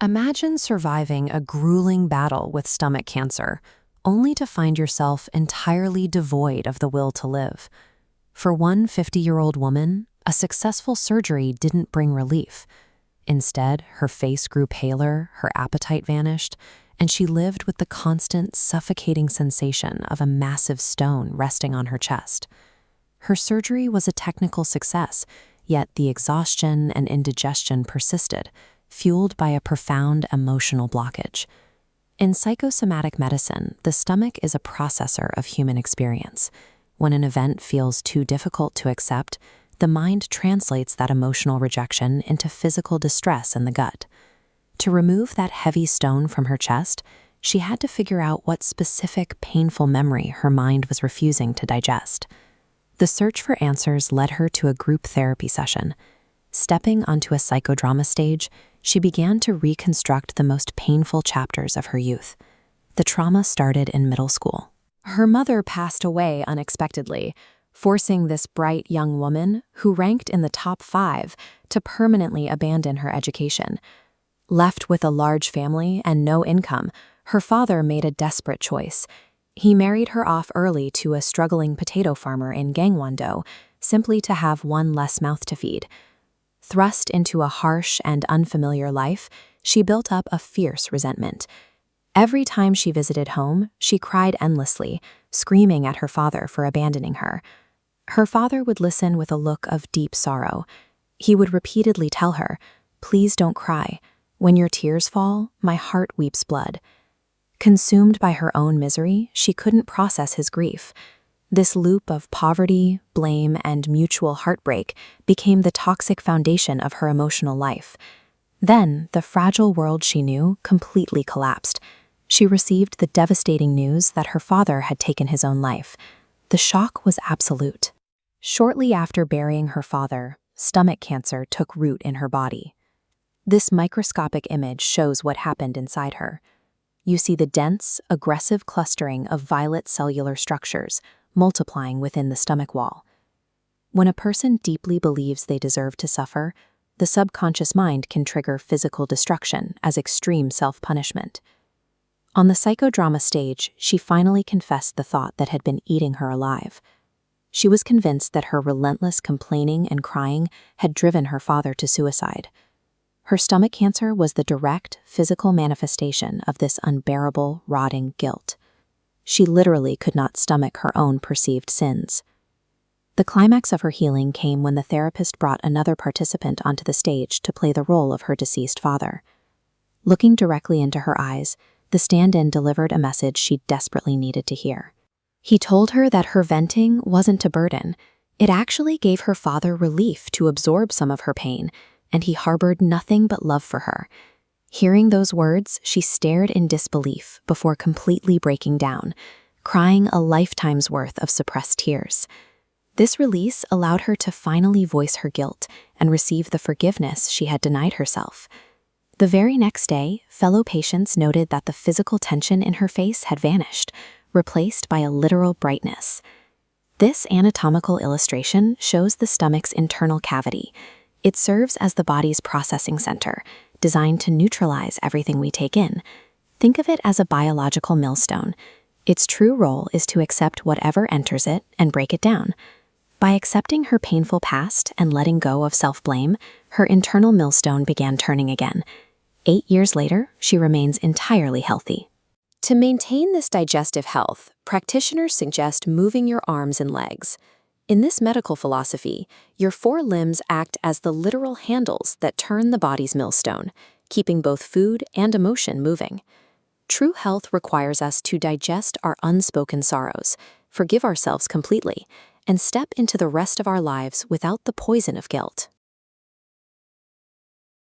Imagine surviving a grueling battle with stomach cancer, only to find yourself entirely devoid of the will to live. For one 50-year-old woman, a successful surgery didn't bring relief. Instead, her face grew paler, her appetite vanished, and she lived with the constant, suffocating sensation of a massive stone resting on her chest. Her surgery was a technical success, yet the exhaustion and indigestion persisted, fueled by a profound emotional blockage. In psychosomatic medicine, the stomach is a processor of human experience. When an event feels too difficult to accept, the mind translates that emotional rejection into physical distress in the gut. To remove that heavy stone from her chest, she had to figure out what specific painful memory her mind was refusing to digest. The search for answers led her to a group therapy session. Stepping onto a psychodrama stage, she began to reconstruct the most painful chapters of her youth. The trauma started in middle school. Her mother passed away unexpectedly, forcing this bright young woman, who ranked in the top 5, to permanently abandon her education. Left with a large family and no income, her father made a desperate choice. He married her off early to a struggling potato farmer in Gangwon-do, simply to have one less mouth to feed. Thrust into a harsh and unfamiliar life, she built up a fierce resentment. Every time she visited home, she cried endlessly, screaming at her father for abandoning her. Her father would listen with a look of deep sorrow. He would repeatedly tell her, "Please don't cry. When your tears fall, my heart weeps blood." Consumed by her own misery, she couldn't process his grief. This loop of poverty, blame, and mutual heartbreak became the toxic foundation of her emotional life. Then, the fragile world she knew completely collapsed. She received the devastating news that her father had taken his own life. The shock was absolute. Shortly after burying her father, stomach cancer took root in her body. This microscopic image shows what happened inside her. You see the dense, aggressive clustering of violet cellular structures multiplying within the stomach wall. When a person deeply believes they deserve to suffer, the subconscious mind can trigger physical destruction as extreme self-punishment. On the psychodrama stage, she finally confessed the thought that had been eating her alive. She was convinced that her relentless complaining and crying had driven her father to suicide. Her stomach cancer was the direct, physical manifestation of this unbearable, rotting guilt. She literally could not stomach her own perceived sins. The climax of her healing came when the therapist brought another participant onto the stage to play the role of her deceased father. Looking directly into her eyes, the stand-in delivered a message she desperately needed to hear. He told her that her venting wasn't a burden. It actually gave her father relief to absorb some of her pain, and he harbored nothing but love for her. Hearing those words, she stared in disbelief before completely breaking down, crying a lifetime's worth of suppressed tears. This release allowed her to finally voice her guilt and receive the forgiveness she had denied herself. The very next day, fellow patients noted that the physical tension in her face had vanished, replaced by a literal brightness. This anatomical illustration shows the stomach's internal cavity. It serves as the body's processing center, designed to neutralize everything we take in. Think of it as a biological millstone. Its true role is to accept whatever enters it and break it down. By accepting her painful past and letting go of self-blame, her internal millstone began turning again. 8 years later, she remains entirely healthy. To maintain this digestive health, practitioners suggest moving your arms and legs. In this medical philosophy, your 4 limbs act as the literal handles that turn the body's millstone, keeping both food and emotion moving. True health requires us to digest our unspoken sorrows, forgive ourselves completely, and step into the rest of our lives without the poison of guilt.